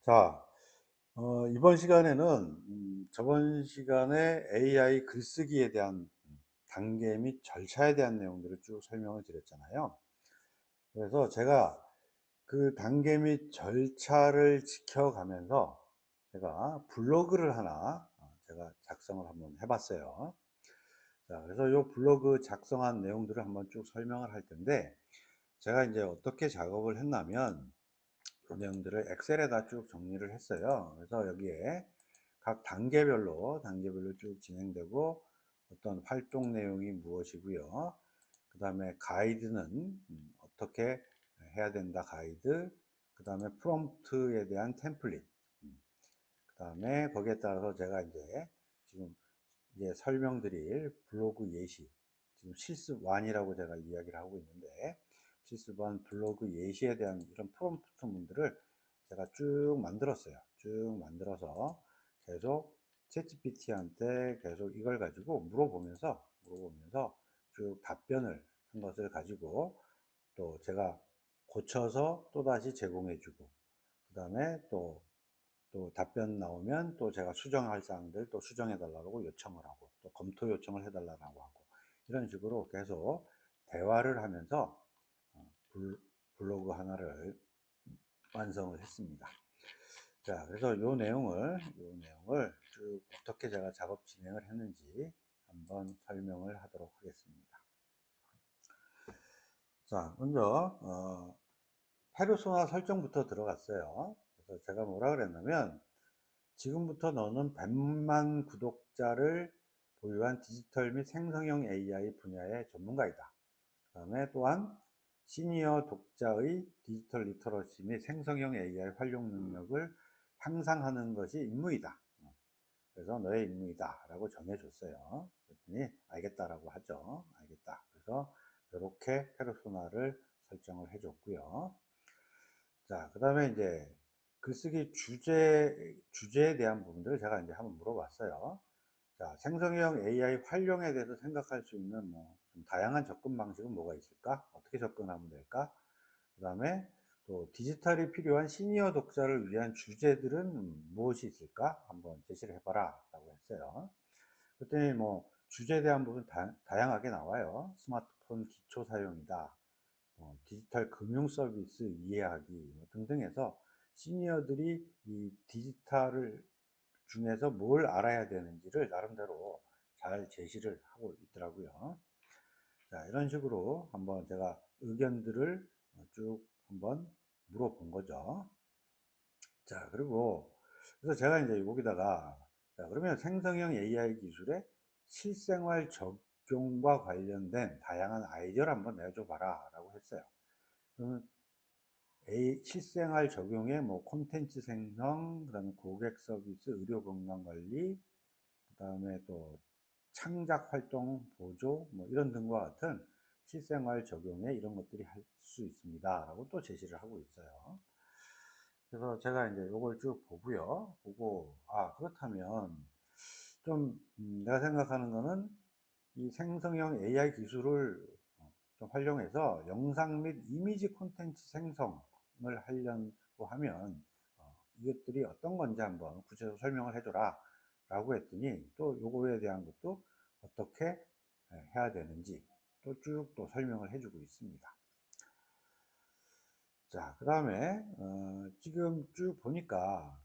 자, 이번 시간에는 저번 시간에 AI 글쓰기에 대한 단계 및 절차에 대한 내용들을 쭉 설명을 드렸잖아요. 그래서 제가 그 단계 및 절차를 지켜가면서 제가 블로그를 하나 제가 작성을 한번 해봤어요. 자, 그래서 이 블로그 작성한 내용들을 한번 쭉 설명을 할 텐데, 제가 이제 어떻게 작업을 했냐면 그 내용들을 엑셀에다 쭉 정리를 했어요. 그래서 여기에 각 단계별로 쭉 진행되고 어떤 활동 내용이 무엇이고요. 그 다음에 가이드는 어떻게 해야 된다 가이드, 그 다음에 프롬프트에 대한 템플릿, 그 다음에 거기에 따라서 제가 이제 지금 이제 설명드릴 블로그 예시, 지금 실습1이라고 제가 이야기를 하고 있는데, 실습1 블로그 예시에 대한 이런 프롬프트 문들을 제가 쭉 만들었어요. 쭉 만들어서 계속 챗GPT한테 계속 이걸 가지고 물어보면서 쭉 답변을 한 것을 가지고 또 제가 고쳐서 또다시 제공해주고, 그 다음에 또 답변 나오면 또 제가 수정할 사항들 또 수정해 달라고 요청을 하고 또 검토 요청을 해 달라고 하고, 이런 식으로 계속 대화를 하면서 어, 블로그 하나를 완성을 했습니다. 자, 그래서 요 내용을 쭉 어떻게 제가 작업 진행을 했는지 한번 설명을 하도록 하겠습니다. 자, 먼저 페르소나 설정부터 들어갔어요. 그래서 제가 뭐라 그랬냐면, 지금부터 너는 100만 구독자를 보유한 디지털 및 생성형 AI 분야의 전문가이다. 그 다음에 또한 시니어 독자의 디지털 리터러시 및 생성형 AI 활용 능력을 향상하는 것이 임무이다. 그래서 너의 임무이다 라고 정해줬어요. 그랬더니 알겠다라고 하죠. 알겠다. 그래서 이렇게 페르소나를 설정을 해줬고요. 자, 그 다음에 이제 글쓰기 주제에 대한 부분들을 제가 이제 한번 물어봤어요. 자, 생성형 AI 활용에 대해서 생각할 수 있는 좀 다양한 접근 방식은 뭐가 있을까? 어떻게 접근하면 될까? 그 다음에 또 디지털이 필요한 시니어 독자를 위한 주제들은 무엇이 있을까? 한번 제시를 해봐라 라고 했어요. 그랬더니 주제에 대한 부분 다양하게 나와요. 스마트폰 기초 사용이다. 디지털 금융 서비스 이해하기 등등 해서 시니어들이 이 디지털을 중에서 뭘 알아야 되는지를 나름대로 잘 제시를 하고 있더라고요. 자, 이런 식으로 한번 제가 의견들을 쭉 한번 물어본 거죠. 자, 그리고 그래서 제가 이제 여기다가, 자, 그러면 생성형 AI 기술의 실생활 적용과 관련된 다양한 아이디어를 한번 내줘 봐라 라고 했어요. 그러면 실생활 적용에 콘텐츠 생성, 그다음에 고객 서비스, 의료 건강 관리, 그다음에 또 창작 활동 보조 이런 등과 같은 실생활 적용에 이런 것들이 할 수 있습니다라고 또 제시를 하고 있어요. 그래서 제가 이제 요걸 쭉 보고요. 보고 그렇다면 좀 내가 생각하는 거는 이 생성형 AI 기술을 좀 활용해서 영상 및 이미지 콘텐츠 생성을 하려고 하면 이것들이 어떤 건지 한번 구체적으로 설명을 해줘라 라고 했더니, 또 요거에 대한 것도 어떻게 해야 되는지 또 쭉 또 설명을 해주고 있습니다. 자, 그 다음에 지금 쭉 보니까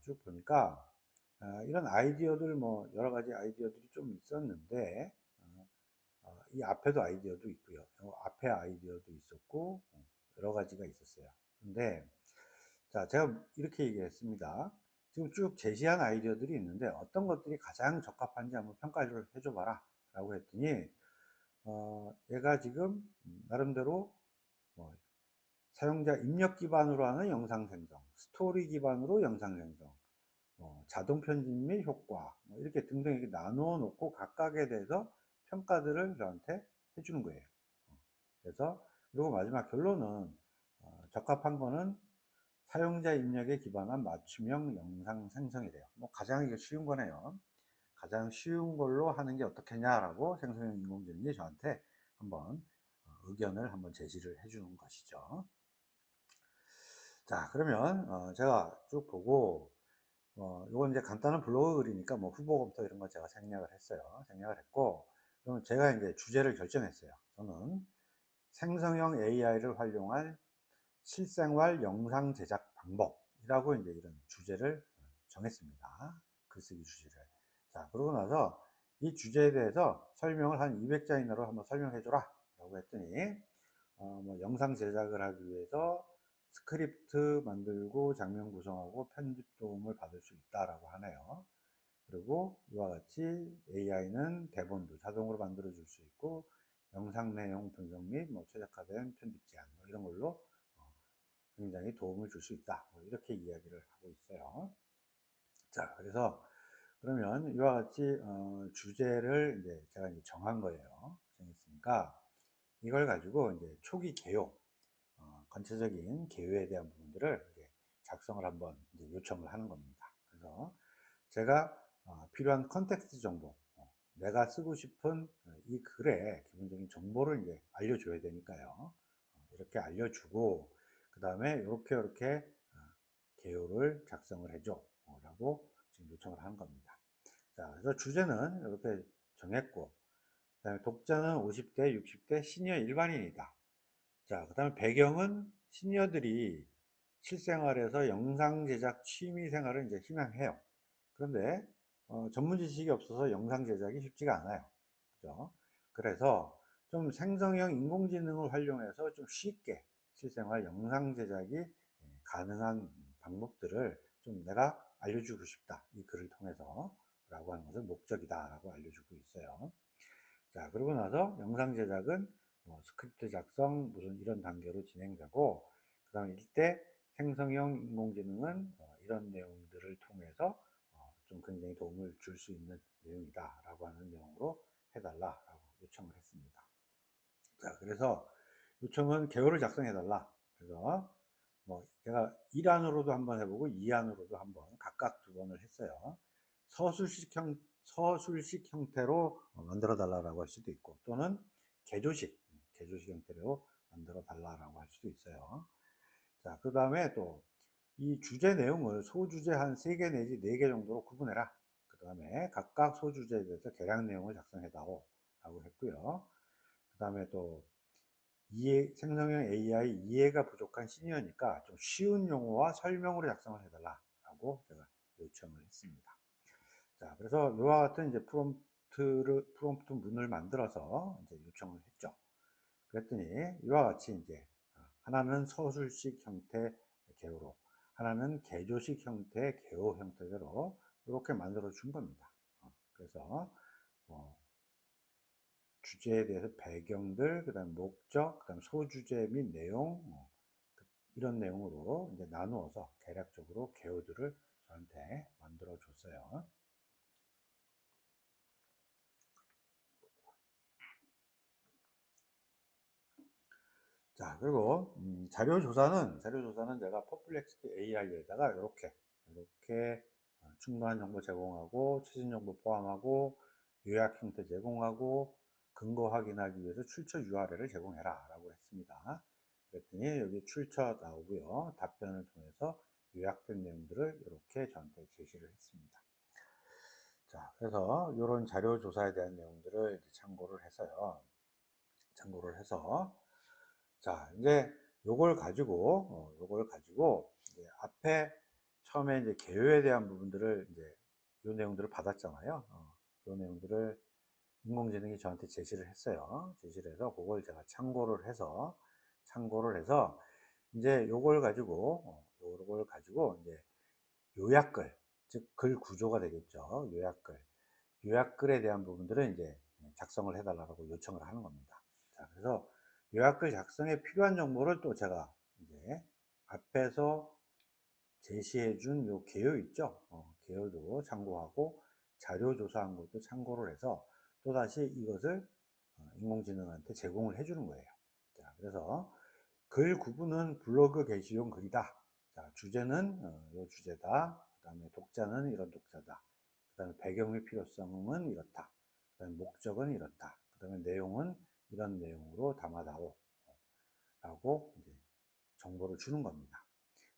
이런 아이디어들 여러 가지 아이디어들이 좀 있었는데, 이 앞에도 아이디어도 있고요. 앞에 아이디어도 있었고 여러 가지가 있었어요. 근데 자, 제가 이렇게 얘기했습니다. 지금 쭉 제시한 아이디어들이 있는데 어떤 것들이 가장 적합한지 한번 평가를 해줘 봐라 라고 했더니, 얘가 지금 나름대로 뭐 사용자 입력 기반으로 하는 영상 생성, 스토리 기반으로 영상 생성, 자동 편집 및 효과, 이렇게 등등 이렇게 나누어 놓고 각각에 대해서 평가들을 저한테 해주는 거예요. 그래서 그리고 마지막 결론은 적합한 거는 사용자 입력에 기반한 맞춤형 영상 생성이래요. 가장 이게 쉬운 거네요. 가장 쉬운 걸로 하는 게 어떻겠냐라고 생성형 인공지능이 저한테 한번 의견을 한번 제시를 해주는 것이죠. 자, 그러면 제가 쭉 보고 이건 이제 간단한 블로그 글이니까 뭐 후보 검토 이런 거 제가 생략을 했어요. 생략을 했고, 그러면 제가 이제 주제를 결정했어요. 저는 생성형 AI를 활용한 실생활 영상 제작 방법이라고 이제 이런 주제를 정했습니다. 글쓰기 주제를. 자, 그러고 나서 이 주제에 대해서 설명을 한 200자 이내로 한번 설명해 줘라 라고 했더니 뭐 영상 제작을 하기 위해서 스크립트 만들고 장면 구성하고 편집 도움을 받을 수 있다라고 하네요. 그리고 이와 같이 AI는 대본도 자동으로 만들어 줄 수 있고 영상 내용 분석 및 뭐 최적화된 편집 제안 뭐 이런 걸로 굉장히 도움을 줄 수 있다. 뭐 이렇게 이야기를 하고 있어요. 자, 그래서 그러면 이와 같이 주제를 이제 제가 이제 정한 거예요. 정했으니까 이걸 가지고 이제 초기 개요, 전체적인 개요에 대한 부분들을 이제 작성을 한번 이제 요청을 하는 겁니다. 그래서 제가 필요한 컨텍스트 정보, 내가 쓰고 싶은 이 글의 기본적인 정보를 이제 알려줘야 되니까요. 이렇게 알려주고 그 다음에 이렇게 개요를 작성을 해줘 라고 지금 요청을 하는 겁니다. 자, 그래서 주제는 이렇게 정했고, 그다음에 독자는 50대, 60대 시니어 일반인이다. 자, 그다음에 배경은 시니어들이 실생활에서 영상 제작 취미 생활을 이제 희망해요. 그런데 전문 지식이 없어서 영상 제작이 쉽지가 않아요. 그죠? 그래서 좀 생성형 인공지능을 활용해서 좀 쉽게 실생활 영상 제작이 가능한 방법들을 좀 내가 알려주고 싶다. 이 글을 통해서 라고 하는 것을 목적이다 라고 알려주고 있어요. 자, 그러고 나서 영상 제작은 뭐 스크립트 작성 무슨 이런 단계로 진행되고 그 다음에 이때 생성형 인공지능은 이런 내용들을 통해서 좀 굉장히 도움을 줄 수 있는 내용이다 라고 하는 내용으로 해달라라고 요청을 했습니다. 자, 그래서 요청은 개요를 작성해 달라. 그래서 뭐 제가 1안으로도 한번 해보고 2안으로도 한번 각각 두 번을 했어요. 서술식 형태로 만들어 달라고 할 수도 있고 또는 개조식 형태로 만들어 달라고 할 수도 있어요. 자, 그 다음에 또 이 주제 내용을 소주제 한 3개 내지 4개 정도로 구분해라. 그 다음에 각각 소주제에 대해서 개량 내용을 작성해다오 라고 했고요. 그 다음에 또 생성형 AI 이해가 부족한 시니어니까 좀 쉬운 용어와 설명으로 작성을 해달라고 제가 요청을 했습니다. 자, 그래서 이와 같은 이제 프롬프트 문을 만들어서 이제 요청을 했죠. 그랬더니 이와 같이 이제 하나는 서술식 형태 개요로, 하나는 개조식 형태 개요 형태대로 이렇게 만들어 준 겁니다. 그래서 뭐 주제에 대해서 배경들, 그다음 목적, 그다음 소주제 및 내용, 이런 내용으로 이제 나누어서 대략적으로 개요들을 저한테 만들어 줬어요. 자, 그리고 자료 조사는 제가 퍼플렉스티 AI에다가 이렇게 충분한 정보 제공하고 최신 정보 포함하고 요약 형태 제공하고 근거 확인하기 위해서 출처 URL을 제공해라 라고 했습니다. 그랬더니 여기 출처 나오고요. 답변을 통해서 요약된 내용들을 이렇게 저한테 제시를 했습니다. 자, 그래서 이런 자료 조사에 대한 내용들을 이제 참고를 해서 자, 이제 요걸 가지고 이제 앞에 처음에 이제 개요에 대한 부분들을 이제 요 내용들을 받았잖아요. 요 내용들을 인공지능이 저한테 제시를 했어요. 제시를 해서 그걸 제가 참고를 해서 이제 요걸 가지고 이제 요약글, 즉 글 구조가 되겠죠. 요약글에 대한 부분들은 이제 작성을 해달라고 요청을 하는 겁니다. 자, 그래서 요약글 작성에 필요한 정보를 또 제가 이제 앞에서 제시해 준 요 개요 있죠? 개요도 참고하고 자료 조사한 것도 참고를 해서 또다시 이것을 인공지능한테 제공을 해 주는 거예요. 자, 그래서 글 구분은 블로그 게시용 글이다. 자, 주제는 요 주제다. 그 다음에 독자는 이런 독자다. 그 다음에 배경의 필요성은 이렇다. 그 다음에 목적은 이렇다. 그 다음에 내용은 이런 내용으로 담아다오. 라고 이제 정보를 주는 겁니다.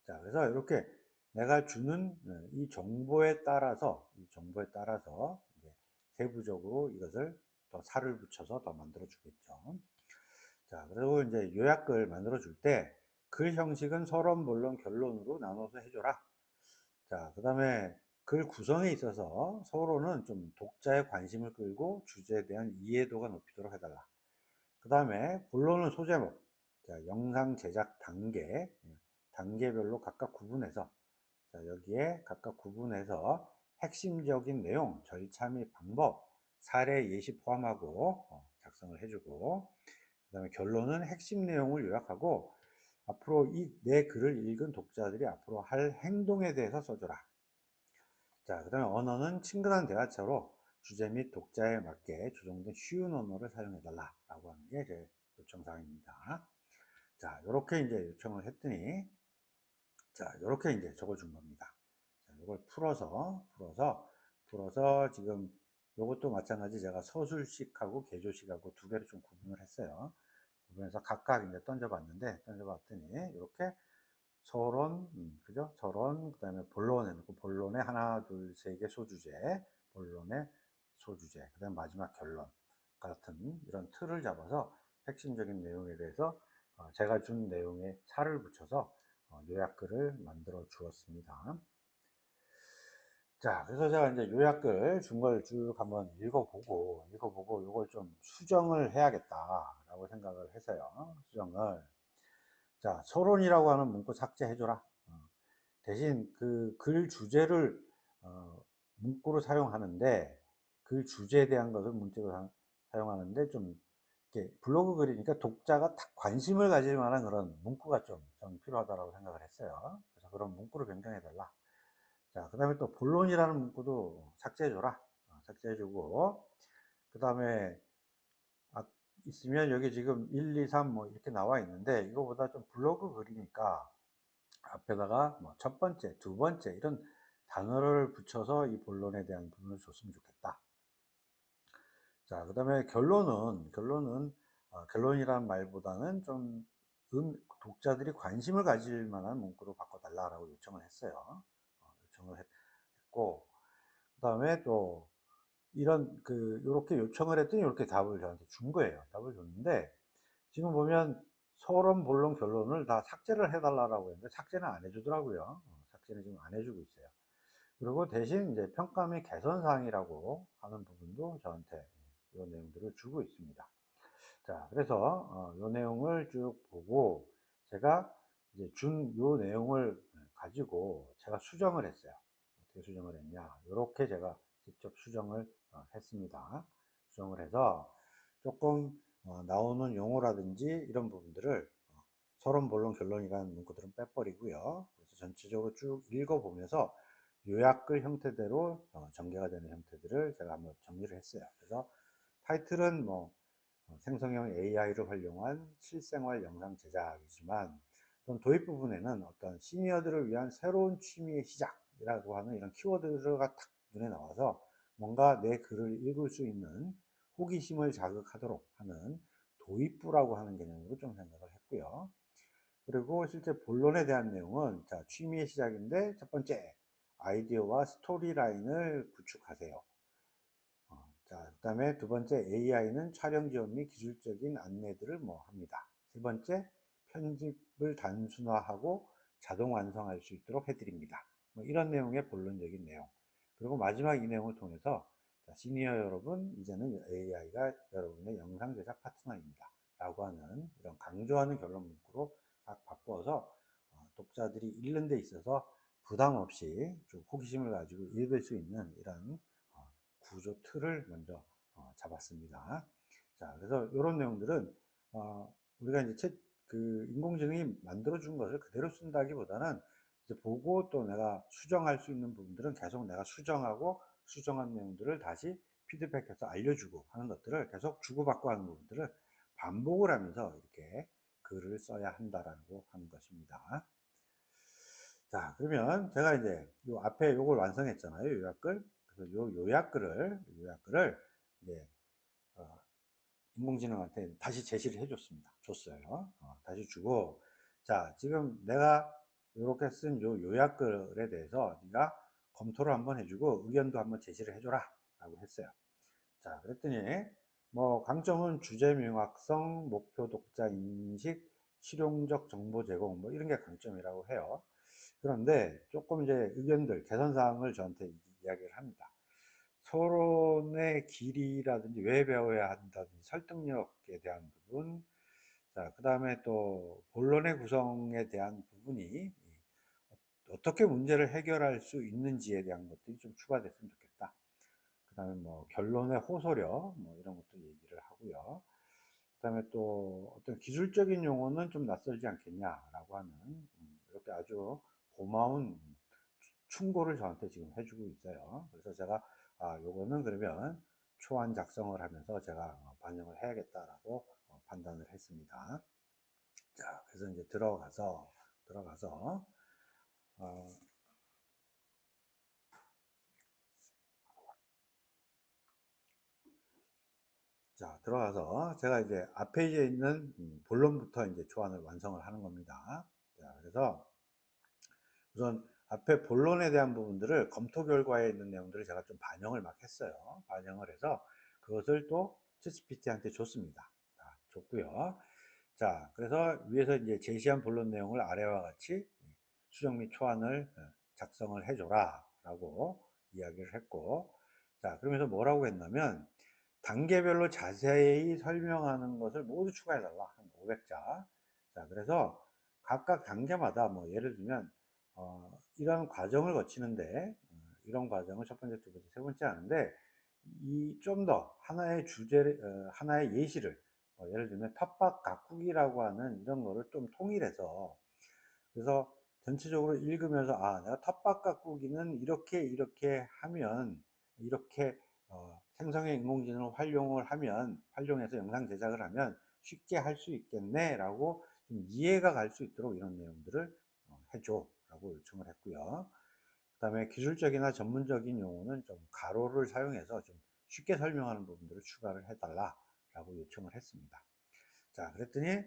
자, 그래서 이렇게 내가 주는 이 정보에 따라서 이제 세부적으로 이것을 더 살을 붙여서 더 만들어 주겠죠. 자, 그리고 이제 요약글 만들어 줄 때 글 형식은 서론, 본론, 결론으로 나눠서 해줘라. 자, 그 다음에 글 구성에 있어서 서론은 좀 독자의 관심을 끌고 주제에 대한 이해도가 높이도록 해달라. 그 다음에 본론은 소제목, 자, 영상 제작 단계, 단계별로 각각 구분해서, 자, 여기에 각각 구분해서 핵심적인 내용, 절차 및 방법, 사례 예시 포함하고 작성을 해주고, 그 다음에 결론은 핵심 내용을 요약하고 앞으로 이 내 글을 읽은 독자들이 앞으로 할 행동에 대해서 써줘라. 자, 그 다음에 언어는 친근한 대화처로 주제 및 독자에 맞게 조정된 쉬운 언어를 사용해달라 라고 하는 게 제 요청사항입니다. 자, 이렇게 이제 요청을 했더니, 자, 이렇게 이제 적어준 겁니다. 자, 이걸 풀어서 지금 이것도 마찬가지 제가 서술식하고 개조식하고 두 개를 좀 구분을 했어요. 구분해서 각각 이제 던져봤더니 이렇게 서론, 그죠? 서론, 그 다음에 본론에 놓고 본론에 하나, 둘, 세 개 소주제, 본론에 소주제, 그 다음에 마지막 결론 같은 이런 틀을 잡아서 핵심적인 내용에 대해서 제가 준 내용에 살을 붙여서 요약글을 만들어 주었습니다. 자, 그래서 제가 이제 요약글 준 걸 쭉 한번 읽어보고 이걸 좀 수정을 해야겠다라고 생각을 해서요. 수정을. 자, 서론이라고 하는 문구 삭제해줘라. 대신 그 글 주제를 문구로 사용하는데 글 주제에 대한 것을 문구로 사용하는데 좀 이렇게 블로그 글이니까 독자가 딱 관심을 가질 만한 그런 문구가 좀 저는 필요하다고 생각을 했어요. 그래서 그런 문구를 변경해 달라. 자, 그 다음에 또 본론이라는 문구도 삭제해줘라. 삭제해주고 그 다음에 있으면 여기 지금 1, 2, 3 뭐 이렇게 나와 있는데 이거보다 좀 블로그 글이니까 앞에다가 뭐 첫 번째, 두 번째 이런 단어를 붙여서 이 본론에 대한 부분을 줬으면 좋겠다. 자, 그 다음에 결론이란 말보다는 좀 독자들이 관심을 가질 만한 문구로 바꿔달라고 요청을 했어요. 요청을 했고, 그 다음에 또 요렇게 요청을 했더니 이렇게 답을 저한테 준 거예요. 답을 줬는데, 지금 보면 서론, 본론, 결론을 다 삭제를 해달라고 했는데 삭제는 안 해주더라고요. 삭제는 지금 안 해주고 있어요. 그리고 대신 이제 평가 및 개선 사항이라고 하는 부분도 저한테 이 내용들을 주고 있습니다. 자, 그래서 이 내용을 쭉 보고 제가 이제 준 이 내용을 가지고 제가 수정을 했어요. 어떻게 수정을 했냐? 이렇게 제가 직접 수정을 했습니다. 수정을 해서 조금 나오는 용어라든지 이런 부분들을 서론, 본론, 결론이라는 문구들은 빼버리고요. 그래서 전체적으로 쭉 읽어보면서 요약글 형태대로 전개가 되는 형태들을 제가 한번 정리를 했어요. 그래서 타이틀은 뭐 생성형 AI를 활용한 실생활 영상 제작이지만 도입 부분에는 어떤 시니어들을 위한 새로운 취미의 시작이라고 하는 이런 키워드가 탁 눈에 나와서 뭔가 내 글을 읽을 수 있는 호기심을 자극하도록 하는 도입부라고 하는 개념으로 좀 생각을 했고요. 그리고 실제 본론에 대한 내용은 자, 취미의 시작인데 첫 번째 아이디어와 스토리라인을 구축하세요. 자, 그 다음에 두 번째 AI는 촬영 지원 및 기술적인 안내들을 뭐 합니다. 세 번째 편집을 단순화하고 자동 완성할 수 있도록 해드립니다. 뭐 이런 내용의 본론적인 내용. 그리고 마지막 이 내용을 통해서 자, 시니어 여러분, 이제는 AI가 여러분의 영상 제작 파트너입니다. 라고 하는 이런 강조하는 결론 문구로 딱 바꿔서 독자들이 읽는 데 있어서 부담 없이 좀 호기심을 가지고 읽을 수 있는 이런 구조 틀을 먼저 잡았습니다. 자, 그래서 이런 내용들은 우리가 이제 인공지능이 만들어준 것을 그대로 쓴다기보다는 이제 보고 또 내가 수정할 수 있는 부분들은 계속 내가 수정하고 수정한 내용들을 다시 피드백해서 알려주고 하는 것들을 계속 주고받고 하는 부분들을 반복을 하면서 이렇게 글을 써야 한다라고 하는 것입니다. 자, 그러면 제가 이제 요 앞에 요걸 완성했잖아요. 요약글. 그래서 요 요약글을 이제 인공지능한테 다시 제시를 해줬습니다. 줬어요. 다시 주고, 자, 지금 내가 이렇게 쓴 요 요약글에 대해서 네가 검토를 한번 해주고 의견도 한번 제시를 해줘라 라고 했어요. 자, 그랬더니 뭐 강점은 주제 명확성, 목표 독자 인식, 실용적 정보 제공 뭐 이런 게 강점이라고 해요. 그런데 조금 이제 의견들, 개선 사항을 저한테 이야기를 합니다. 토론의 길이라든지 왜 배워야 한다든지 설득력에 대한 부분, 자, 그 다음에 또 본론의 구성에 대한 부분이 어떻게 문제를 해결할 수 있는지에 대한 것들이 좀 추가됐으면 좋겠다. 그 다음에 뭐 결론의 호소력 뭐 이런 것도 얘기를 하고요. 그 다음에 또 어떤 기술적인 용어는 좀 낯설지 않겠냐라고 하는 이렇게 아주 고마운 충고를 저한테 지금 해주고 있어요. 그래서 제가 요거는 그러면 초안 작성을 하면서 제가 반영을 해야겠다라고 판단을 했습니다. 자, 그래서 이제 들어가서 어, 자, 들어가서 제가 이제 앞에 이제 있는 본론부터 이제 초안을 완성을 하는 겁니다. 자, 그래서 우선 앞에 본론에 대한 부분들을 검토 결과에 있는 내용들을 제가 좀 반영을 막 했어요. 반영을 해서 그것을 또 챗GPT한테 줬습니다. 자, 줬고요. 자, 그래서 위에서 이제 제시한 본론 내용을 아래와 같이 수정 및 초안을 작성을 해줘라 라고 이야기를 했고, 자, 그러면서 뭐라고 했냐면 단계별로 자세히 설명하는 것을 모두 추가해달라. 한 500자. 자, 그래서 각각 단계마다 뭐 예를 들면 이런 과정을 거치는데 이런 과정을 첫 번째, 두 번째, 세 번째 하는데 이 좀 더 하나의 주제를 하나의 예시를 예를 들면 텃밭 가꾸기라고 하는 이런 거를 좀 통일해서 그래서 전체적으로 읽으면서 내가 텃밭 가꾸기는 이렇게 하면 이렇게 생성형 인공지능을 활용을 하면 활용해서 영상 제작을 하면 쉽게 할 수 있겠네 라고 좀 이해가 갈 수 있도록 이런 내용들을 해줘 라고 요청을 했고요. 그 다음에 기술적이나 전문적인 용어는 좀 가로를 사용해서 좀 쉽게 설명하는 부분들을 추가를 해달라 라고 요청을 했습니다. 자, 그랬더니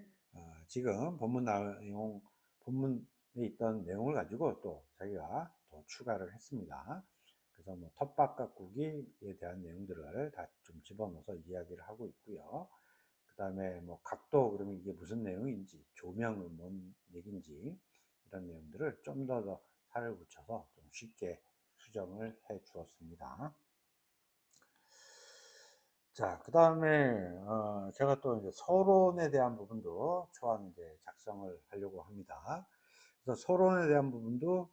지금 본문에 있던 내용을 가지고 또 자기가 더 추가를 했습니다. 그래서 뭐 텃밭 가꾸기에 대한 내용들을 다 좀 집어넣어서 이야기를 하고 있고요. 그 다음에 뭐 각도 그러면 이게 무슨 내용인지 조명은 뭔 얘기인지 이런 내용들을 좀 더 살을 붙여서 좀 쉽게 수정을 해 주었습니다. 자, 그 다음에 제가 또 이제 서론에 대한 부분도 초안 이제 작성을 하려고 합니다. 그래서 서론에 대한 부분도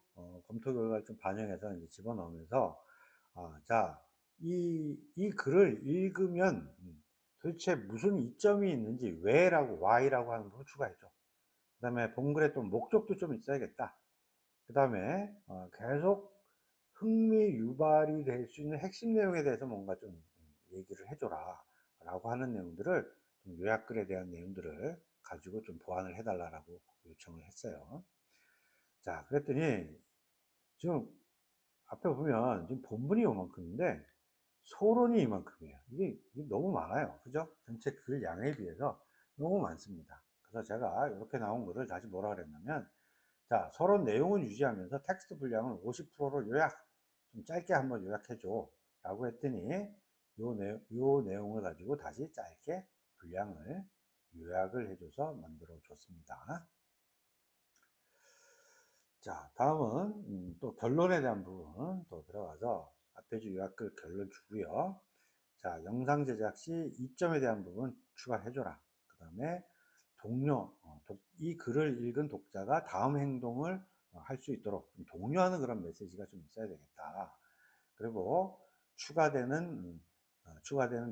검토 결과를 좀 반영해서 이제 집어넣으면서 자, 이 글을 읽으면 도대체 무슨 이점이 있는지 왜라고 why라고 하는 부분 추가해줘. 그 다음에 본 글에 또 목적도 좀 있어야겠다. 그 다음에 계속 흥미 유발이 될 수 있는 핵심 내용에 대해서 뭔가 좀 얘기를 해줘라 라고 하는 내용들을 좀 요약글에 대한 내용들을 가지고 좀 보완을 해달라고 요청을 했어요. 자, 그랬더니 지금 앞에 보면 지금 본문이 요만큼인데 소론이 이만큼이에요. 이게 너무 많아요. 그죠? 전체 글 양에 비해서 너무 많습니다. 그래서 제가 이렇게 나온 거를 다시 뭐라 그랬냐면 자, 서론 내용은 유지하면서 텍스트 분량을 50%로 요약, 좀 짧게 한번 요약해줘. 라고 했더니, 요 내용을 가지고 다시 짧게 분량을 요약을 해줘서 만들어 줬습니다. 자, 다음은 또 결론에 대한 부분 또 들어가서 앞에 주 요약글 결론 주고요. 자, 영상 제작 시 이점에 대한 부분 추가해줘라. 그 다음에 이 글을 읽은 독자가 다음 행동을 할 수 있도록 좀 독려하는 그런 메시지가 좀 있어야 되겠다. 그리고 추가되는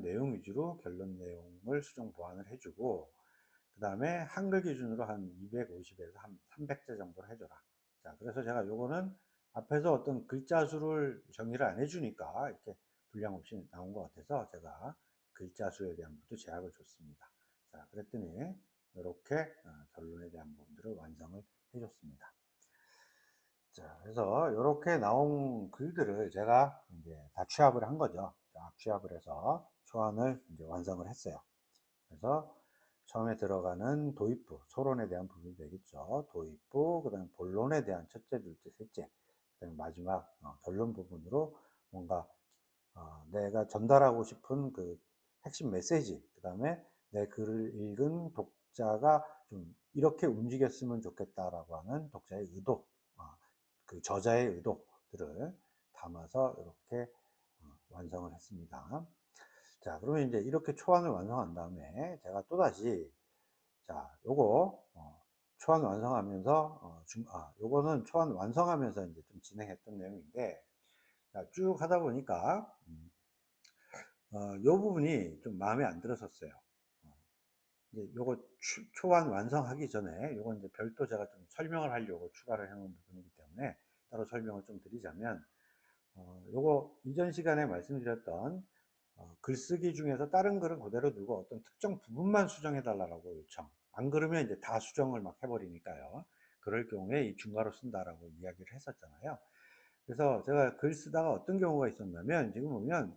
내용 위주로 결론 내용을 수정 보완을 해주고 그 다음에 한글 기준으로 한 250에서 한 300자 정도로 해줘라. 자, 그래서 제가 요거는 앞에서 어떤 글자 수를 정의를 안 해주니까 이렇게 분량 없이 나온 것 같아서 제가 글자 수에 대한 것도 제약을 줬습니다. 자, 그랬더니 이렇게 결론에 대한 부분들을 완성을 해줬습니다. 자, 그래서 이렇게 나온 글들을 제가 이제 다 취합을 한 거죠. 쫙 취합을 해서 초안을 이제 완성을 했어요. 그래서 처음에 들어가는 도입부, 서론에 대한 부분이 되겠죠. 도입부, 그 다음에 본론에 대한 첫째, 둘째, 셋째, 그 다음에 마지막 결론 부분으로 뭔가 내가 전달하고 싶은 그 핵심 메시지, 그 다음에 내 글을 읽은 독자가 좀 이렇게 움직였으면 좋겠다라고 하는 독자의 의도, 그 저자의 의도들을 담아서 이렇게 완성을 했습니다. 자, 그러면 이제 이렇게 초안을 완성한 다음에 제가 또다시, 자, 요거, 초안 완성하면서, 요거는 초안 완성하면서 이제 좀 진행했던 내용인데, 자, 쭉 하다 보니까, 요 부분이 좀 마음에 안 들었었어요. 이제 요거 초안 완성하기 전에 요건 이제 별도 제가 좀 설명을 하려고 추가를 해놓은 부분이기 때문에 따로 설명을 좀 드리자면, 요거 이전 시간에 말씀드렸던 글쓰기 중에서 다른 글은 그대로 두고 어떤 특정 부분만 수정해 달라고 요청. 안 그러면 이제 다 수정을 막 해버리니까요. 그럴 경우에 이 중괄호 쓴다라고 이야기를 했었잖아요. 그래서 제가 글 쓰다가 어떤 경우가 있었냐면, 지금 보면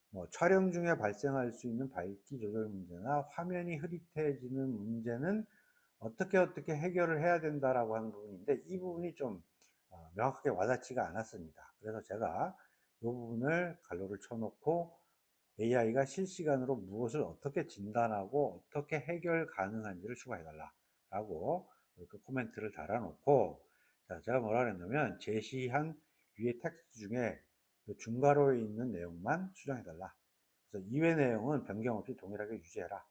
뭐 촬영 중에 발생할 수 있는 밝기 조절 문제나 화면이 흐릿해지는 문제는 어떻게 해결을 해야 된다라고 하는 부분인데, 이 부분이 좀 명확하게 와닿지가 않았습니다. 그래서 제가 이 부분을 갈로를 쳐놓고 AI가 실시간으로 무엇을 어떻게 진단하고 어떻게 해결 가능한지를 추가해달라라고 이렇게 코멘트를 달아놓고, 자, 제가 뭐라 그랬냐면, 제시한 위의 텍스트 중에 중괄호에 있는 내용만 수정해달라. 그래서 이외 내용은 변경 없이 동일하게 유지해라.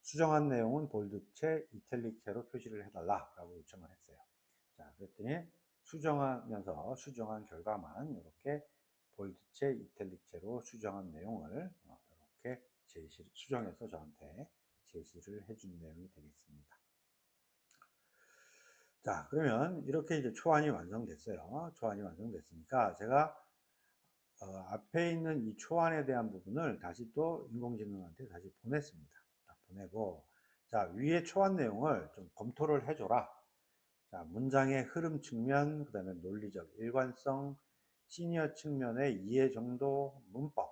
수정한 내용은 볼드체, 이탈릭체로 표시를 해달라라고 요청을 했어요. 자, 그랬더니 수정한 결과만 이렇게 볼드체, 이탈릭체로 수정한 내용을 이렇게 수정해서 저한테 제시를 해준 내용이 되겠습니다. 자, 그러면 이렇게 이제 초안이 완성됐어요. 초안이 완성됐으니까 제가 앞에 있는 이 초안에 대한 부분을 다시 또 인공지능한테 다시 보냈습니다. 딱 보내고, 자, 위에 초안 내용을 좀 검토를 해줘라. 자, 문장의 흐름 측면, 그 다음에 논리적 일관성, 시니어 측면의 이해 정도, 문법,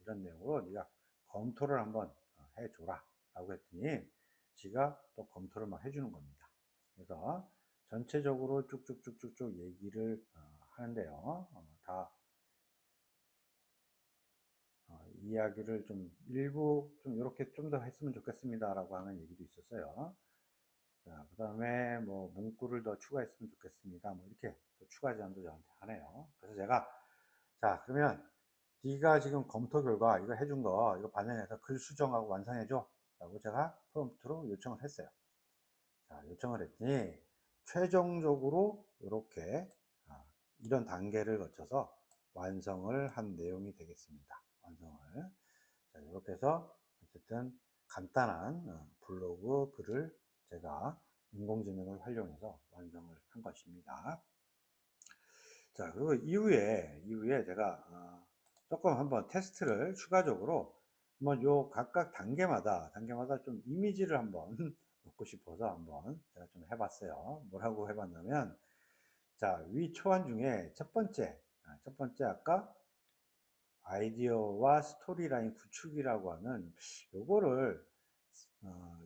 이런 내용으로 네가 검토를 한번 해줘라 라고 했더니 지가 또 검토를 막 해주는 겁니다. 그래서 전체적으로 쭉쭉쭉쭉쭉 얘기를 하는데요. 다 이야기를 좀 일부 좀 이렇게 좀 더 했으면 좋겠습니다 라고 하는 얘기도 있었어요. 자, 그 다음에 뭐 문구를 더 추가했으면 좋겠습니다. 뭐 이렇게 또 추가 제안도 저한테 하네요. 그래서 제가, 자, 그러면 네가 지금 검토 결과 이거 해준 거 이거 반영해서 글 수정하고 완성해줘 라고 제가 프롬프트로 요청을 했어요. 자, 요청을 했더니 최종적으로 이렇게 이런 단계를 거쳐서 완성을 한 내용이 되겠습니다. 완성을. 자, 이렇게 해서 어쨌든 간단한 블로그 글을 제가 인공지능을 활용해서 완성을 한 것입니다. 자, 그리고 이후에 제가 조금 한번 테스트를 추가적으로 한번 요 각각 단계마다 좀 이미지를 한번 넣고 싶어서 한번 제가 좀 해봤어요. 뭐라고 해봤냐면, 자, 위 초안 중에 첫 번째 아까 아이디어와 스토리라인 구축이라고 하는 요거를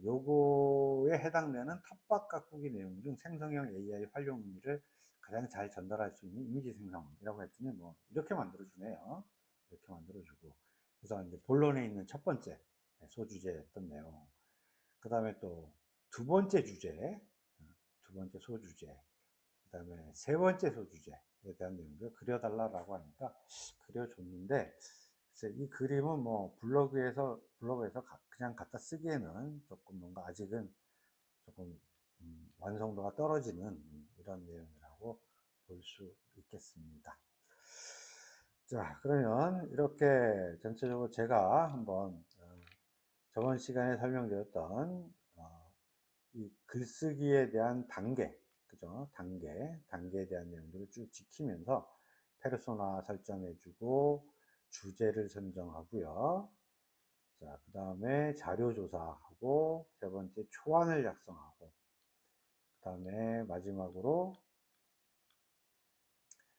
요거에 해당되는 텃밭 가꾸기 내용 중 생성형 AI 활용 의미를 가장 잘 전달할 수 있는 이미지 생성이라고 했더니 뭐 이렇게 만들어주네요. 이렇게 만들어주고, 그래서 이제 본론에 있는 첫 번째 소주제였던 내용, 그 다음에 또 두 번째 주제, 두 번째 소주제, 그 다음에 세 번째 소주제에 대한 내용을 그려달라고 하니까 그려줬는데, 이 그림은 뭐 블로그에서 그냥 갖다 쓰기에는 조금 뭔가 아직은 조금 완성도가 떨어지는 이런 내용이라고 볼 수 있겠습니다. 자, 그러면 이렇게 전체적으로 제가 한번 저번 시간에 설명드렸던 이 글쓰기에 대한 단계, 그죠? 단계에 대한 내용들을 쭉 지키면서 페르소나 설정해주고 주제를 선정하고요. 자, 그 다음에 자료 조사하고 세 번째 초안을 작성하고 그 다음에 마지막으로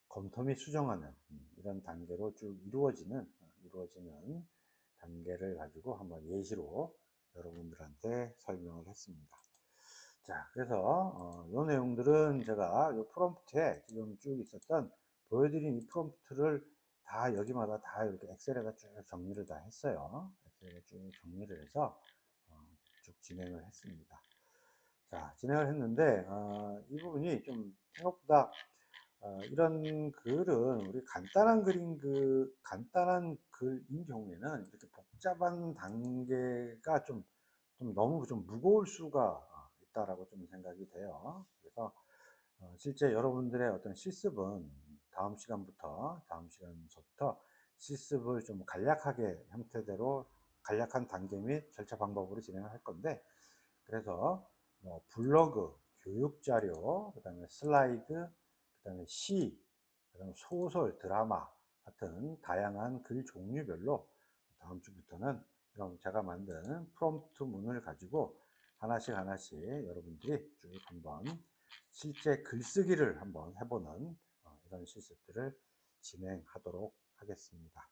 검토 및 수정하는 이런 단계로 쭉 이루어지는 단계를 가지고 한번 예시로 여러분들한테 설명을 했습니다. 자, 그래서 요 내용들은 제가 요 프롬프트에 지금 쭉 있었던 보여드린 이 프롬프트를 다 여기마다 다 이렇게 엑셀에다 쭉 정리를 다 했어요. 엑셀에 쭉 정리를 해서 쭉 진행을 했습니다. 자, 진행을 했는데 이 부분이 좀 생각보다 이런 글은 우리 간단한 글인 경우에는 이렇게 복잡한 단계가 좀 너무 좀 무거울 수가 있다라고 좀 생각이 돼요. 그래서 실제 여러분들의 어떤 실습은 다음 시간서부터 실습을 좀 간략하게 형태대로 간략한 단계 및 절차 방법으로 진행을 할 건데, 그래서 뭐 블로그, 교육 자료, 그다음에 슬라이드, 그다음에 시, 그다음에 소설, 드라마 같은 다양한 글 종류별로 다음 주부터는 그럼 제가 만든 프롬프트 문을 가지고 하나씩 하나씩 여러분들이 쭉 한번 실제 글쓰기를 한번 해보는 이런 실습들을 진행하도록 하겠습니다.